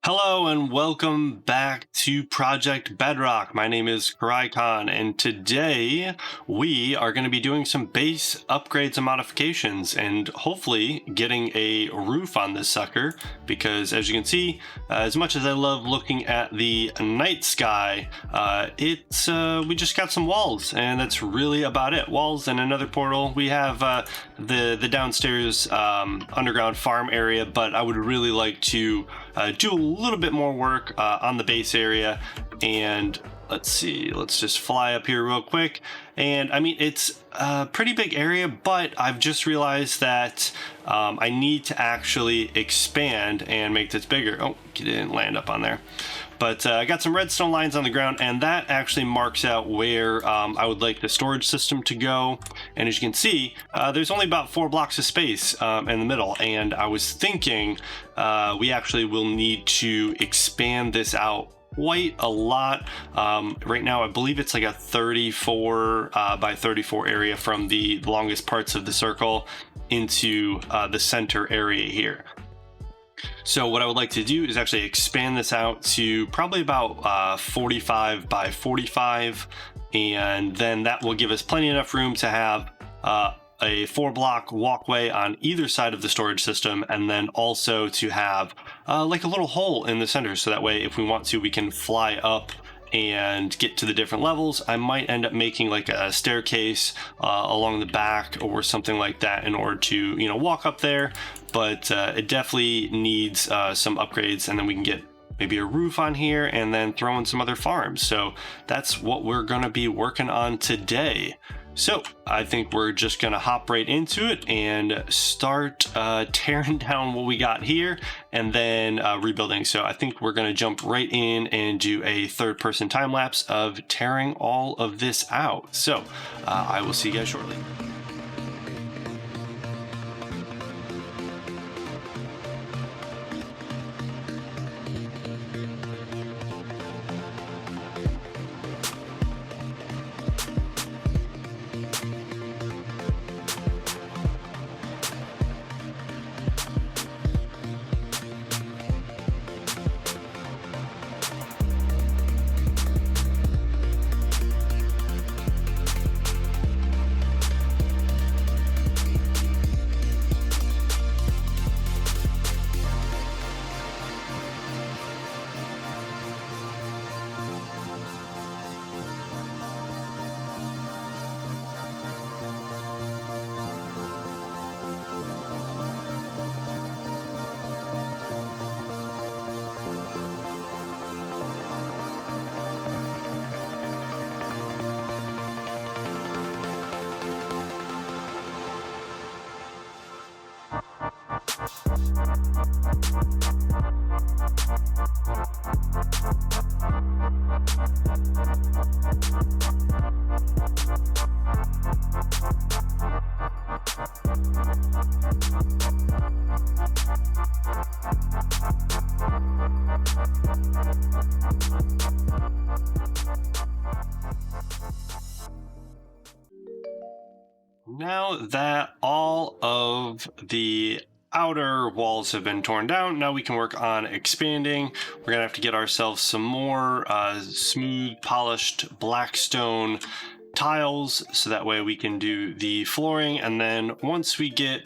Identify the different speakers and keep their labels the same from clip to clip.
Speaker 1: Hello and welcome back to Project Bedrock. My name is Karaikon, and today we are going to be doing some base upgrades and modifications and hopefully getting a roof on this sucker because as you can see, as much as I love looking at the night sky, we just got some walls and that's really about it. Walls and another portal. We have the downstairs underground farm area, but I would really like to do a little bit more work on the base area. And let's see, let's just fly up here real quick. And I mean, it's a pretty big area, but I've just realized that I need to actually expand and make this bigger. Oh, it didn't land up on there. But I got some redstone lines on the ground, and that actually marks out where I would like the storage system to go. And as you can see, there's only about 4 blocks of space in the middle. And I was thinking we actually will need to expand this out quite a lot. Right now, I believe it's like a 34 by 34 area from the longest parts of the circle into the center area here. So what I would like to do is actually expand this out to probably about 45 by 45, and then that will give us plenty enough room to have a 4-block walkway on either side of the storage system, and then also to have like a little hole in the center, so that way if we want to, we can fly up and get to the different levels. I might end up making like a staircase along the back or something like that in order to, you know, walk up there. But it definitely needs some upgrades, and then we can get maybe a roof on here and then throw in some other farms. So that's what we're gonna be working on today. So I think we're just gonna hop right into it and start tearing down what we got here and then rebuilding. So I think we're gonna jump right in and do a 3rd-person time lapse of tearing all of this out. So I will see you guys shortly. Now that all of the outer walls have been torn down, now we can work on expanding. We're gonna have to get ourselves some more smooth, polished blackstone tiles, so that way we can do the flooring. And then once we get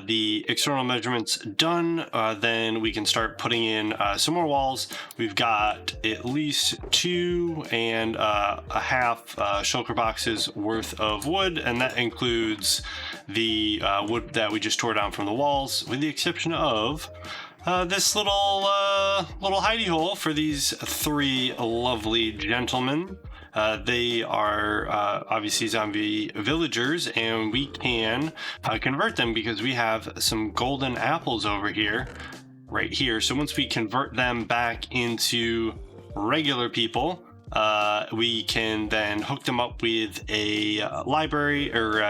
Speaker 1: the external measurements done, then we can start putting in some more walls. We've got at least 2 and a half shulker boxes worth of wood, and that includes the wood that we just tore down from the walls, with the exception of this little hidey hole for these 3 lovely gentlemen. They are obviously zombie villagers, and we can convert them because we have some golden apples over here, right here. So once we convert them back into regular people, we can then hook them up with a library, or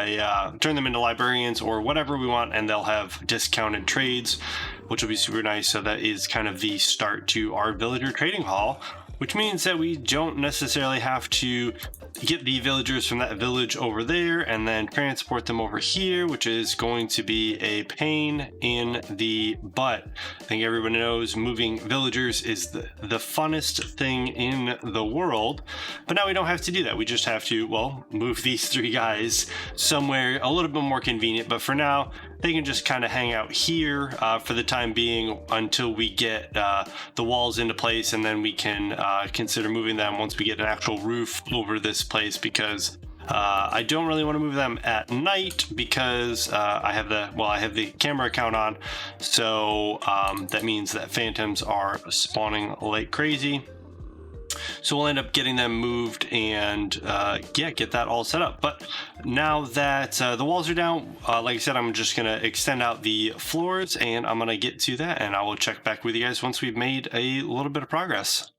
Speaker 1: turn them into librarians or whatever we want, and they'll have discounted trades, which will be super nice. So that is kind of the start to our villager trading hall, which means that we don't necessarily have to get the villagers from that village over there and then transport them over here, which is going to be a pain in the butt. I think everyone knows moving villagers is the funnest thing in the world, but now we don't have to do that. We just have to, well, move these 3 guys somewhere a little bit more convenient, but for now they can just kind of hang out here for the time being until we get the walls into place, and then we can consider moving them once we get an actual roof over this place, because I don't really want to move them at night because I have the camera account on, so that means that phantoms are spawning like crazy. So we'll end up getting them moved and get that all set up. But now that the walls are down, like I said, I'm just gonna extend out the floors, and I'm gonna get to that, and I will check back with you guys once we've made a little bit of progress.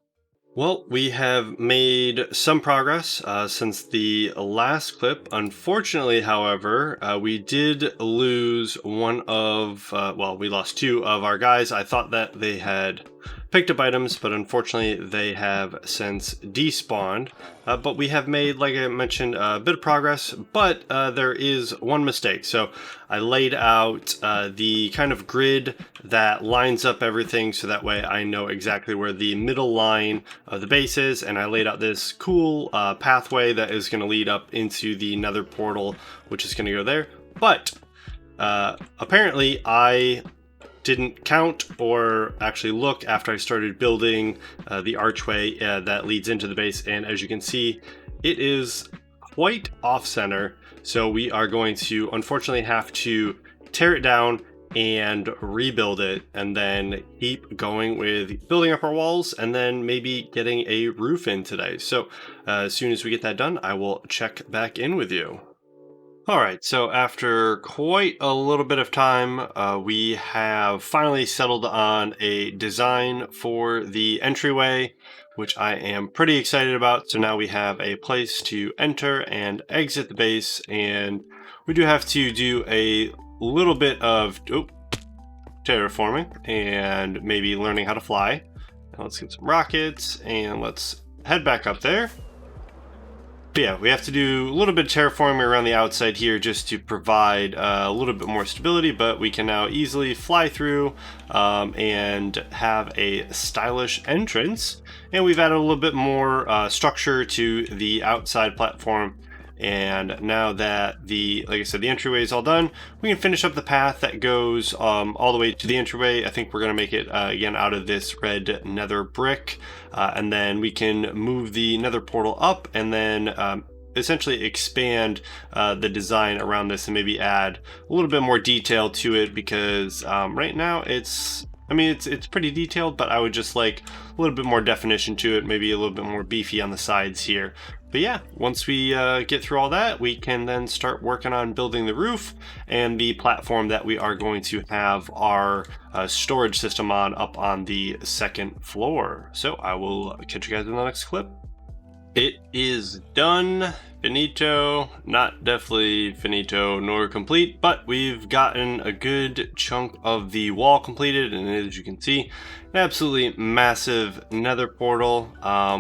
Speaker 1: Well, we have made some progress since the last clip. Unfortunately, however, we did lose one of, we lost 2 of our guys. I thought that they had picked up items, but unfortunately they have since despawned. But we have made, like I mentioned, a bit of progress, but there is one mistake. So I laid out the kind of grid that lines up everything, so that way I know exactly where the middle line of the base is, and I laid out this cool pathway that is going to lead up into the nether portal, which is going to go there. But apparently I didn't count or actually look after I started building the archway that leads into the base, and as you can see, it is quite off-center, so we are going to unfortunately have to tear it down and rebuild it, and then keep going with building up our walls, and then maybe getting a roof in today. So as soon as we get that done, I will check back in with you. Alright, so after quite a little bit of time, we have finally settled on a design for the entryway, which I am pretty excited about. So now we have a place to enter and exit the base, and we do have to do a little bit of terraforming and maybe learning how to fly. Now let's get some rockets and let's head back up there. But yeah, we have to do a little bit of terraforming around the outside here just to provide a little bit more stability, but we can now easily fly through and have a stylish entrance. And we've added a little bit more structure to the outside platform. And now that like I said, the entryway is all done, we can finish up the path that goes all the way to the entryway. I think we're going to make it again out of this red nether brick, and then we can move the nether portal up, and then essentially expand the design around this and maybe add a little bit more detail to it, because right now it's pretty detailed, but I would just like a little bit more definition to it, maybe a little bit more beefy on the sides here. But yeah, once we get through all that, we can then start working on building the roof and the platform that we are going to have our storage system on up on the 2nd floor. So I will catch you guys in the next clip. It is done. Finito, not definitely finito nor complete, but we've gotten a good chunk of the wall completed, and as you can see, an absolutely massive nether portal.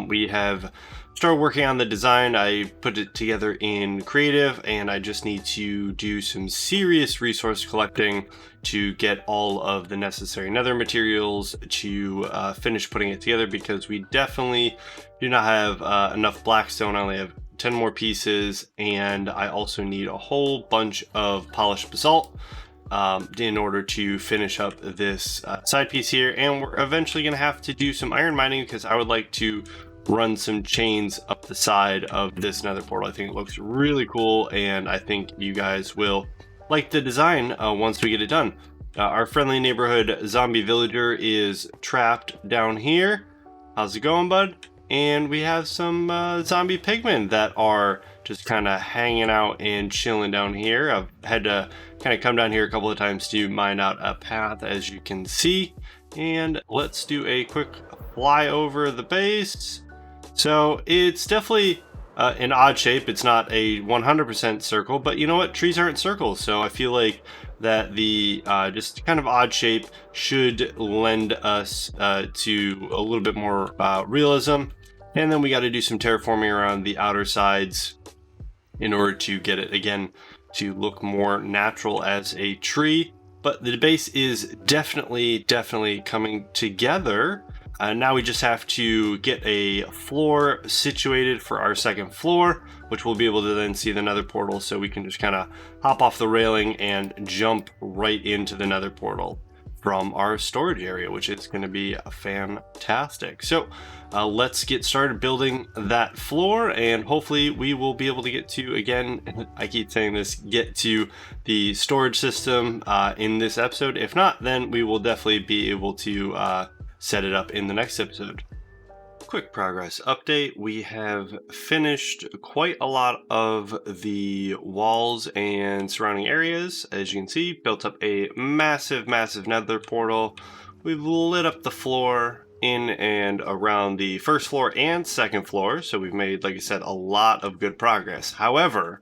Speaker 1: We have started working on the design. I put it together in creative, and I just need to do some serious resource collecting to get all of the necessary nether materials to finish putting it together, because we definitely do not have enough blackstone. I only have 10 more pieces, and I also need a whole bunch of polished basalt in order to finish up this side piece here. And we're eventually going to have to do some iron mining, because I would like to run some chains up the side of this nether portal. I think it looks really cool, and I think you guys will like the design once we get it done. Our friendly neighborhood zombie villager is trapped down here. How's it going, bud? And we have some zombie pigmen that are just kind of hanging out and chilling down here. I've had to kind of come down here a couple of times to mine out a path, as you can see. And let's do a quick fly over the base. So it's definitely an odd shape. It's not a 100% circle, but you know what? Trees aren't circles, so I feel like that the just kind of odd shape should lend us to a little bit more realism. And then we got to do some terraforming around the outer sides in order to get it, again, to look more natural as a tree. But the base is definitely coming together. Now we just have to get a floor situated for our second floor, which we'll be able to then see the nether portal, so we can just kind of hop off the railing and jump right into the nether portal from our storage area, which is going to be fantastic. So let's get started building that floor, and hopefully we will be able to get to, again, I keep saying this, get to the storage system in this episode. If not, then we will definitely be able to set it up in the next episode. Quick progress update. We have finished quite a lot of the walls and surrounding areas. As you can see, built up a massive nether portal. We've lit up the floor in and around the first floor and second floor, so we've made, like I said, a lot of good progress. However,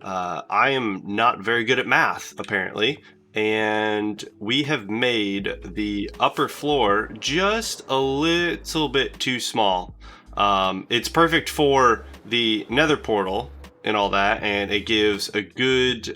Speaker 1: I am not very good at math, apparently, and we have made the upper floor just a little bit too small. It's perfect for the nether portal and all that, and it gives a good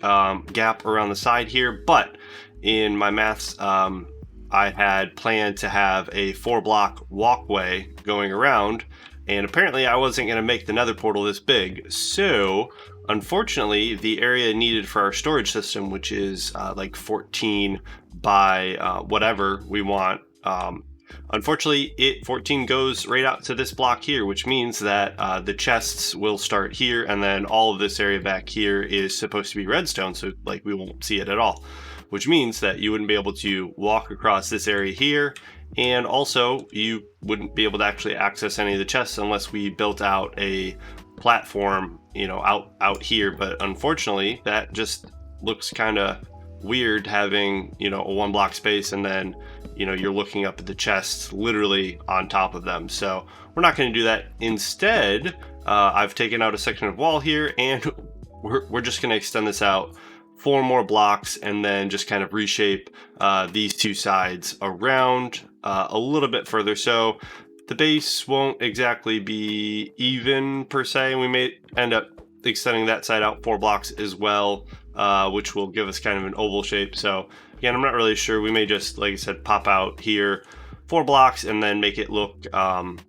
Speaker 1: gap around the side here, but in my maths, I had planned to have a 4-block walkway going around, and apparently I wasn't going to make the nether portal this big, so unfortunately, the area needed for our storage system, which is like 14 by whatever we want, unfortunately, 14 goes right out to this block here, which means that the chests will start here, and then all of this area back here is supposed to be redstone, so like we won't see it at all, which means that you wouldn't be able to walk across this area here, and also you wouldn't be able to actually access any of the chests unless we built out a platform, you know, out here. But unfortunately, that just looks kind of weird, having, you know, a 1-block space and then, you know, you're looking up at the chests literally on top of them. So we're not going to do that. Instead, I've taken out a section of wall here, and we're just going to extend this out 4 more blocks and then just kind of reshape these 2 sides around a little bit further. So the base won't exactly be even per se, and we may end up extending that side out 4 blocks as well, which will give us kind of an oval shape. So again, I'm not really sure. We may just, like I said, pop out here 4 blocks and then make it look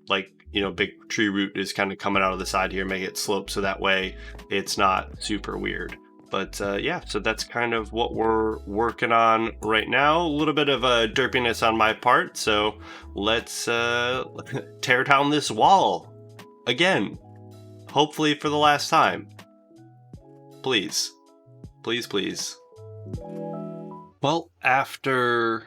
Speaker 1: like, you know, big tree root is kind of coming out of the side here, make it slope so that way it's not super weird. But yeah, so that's kind of what we're working on right now. A little bit of a derpiness on my part, so let's tear down this wall again, hopefully for the last time. Please, please, please. Well, after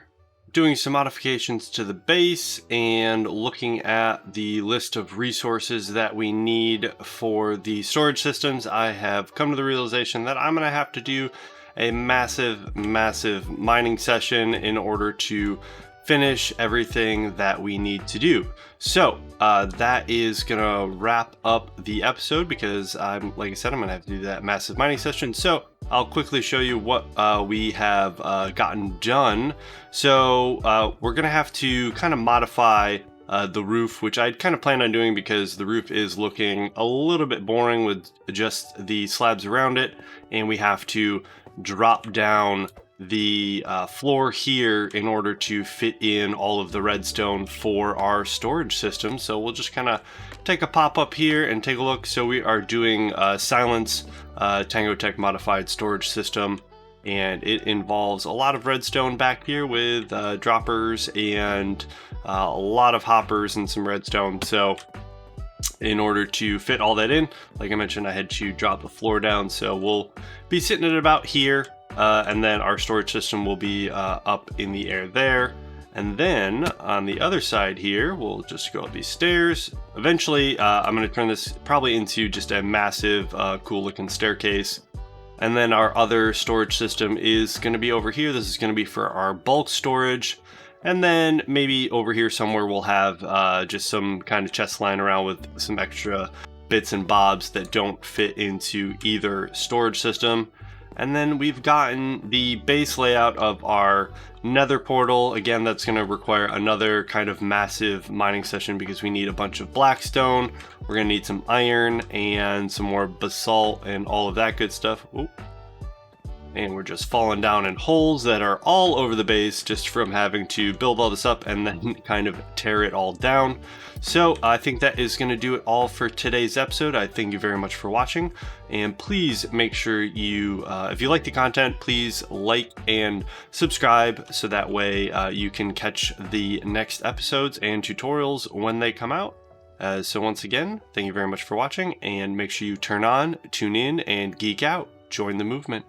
Speaker 1: doing some modifications to the base and looking at the list of resources that we need for the storage systems, I have come to the realization that I'm going to have to do a massive mining session in order to finish everything that we need to do. So that is gonna wrap up the episode, because like I said, I'm gonna have to do that massive mining session. So I'll quickly show you what we have gotten done. So we're gonna have to kind of modify the roof, which I'd kind of planned on doing because the roof is looking a little bit boring with just the slabs around it, and we have to drop down the floor here in order to fit in all of the redstone for our storage system. So we'll just kind of take a pop up here and take a look. So we are doing Silence Tango Tech modified storage system, and it involves a lot of redstone back here with droppers and a lot of hoppers and some redstone. So in order to fit all that in, like I mentioned, I had to drop the floor down, so we'll be sitting at about here. And then our storage system will be up in the air there. And then on the other side here, we'll just go up these stairs. Eventually, I'm going to turn this probably into just a massive, cool looking staircase. And then our other storage system is going to be over here. This is going to be for our bulk storage. And then maybe over here somewhere we'll have just some kind of chest lying around with some extra bits and bobs that don't fit into either storage system. And then we've gotten the base layout of our nether portal. Again, that's going to require another kind of massive mining session because we need a bunch of blackstone. We're going to need some iron and some more basalt and all of that good stuff. Ooh. And we're just falling down in holes that are all over the base just from having to build all this up and then kind of tear it all down. So I think that is going to do it all for today's episode. I thank you very much for watching, and please make sure you, if you like the content, please like and subscribe so that way you can catch the next episodes and tutorials when they come out. So once again, thank you very much for watching, and make sure you turn on, tune in, and geek out. Join the movement.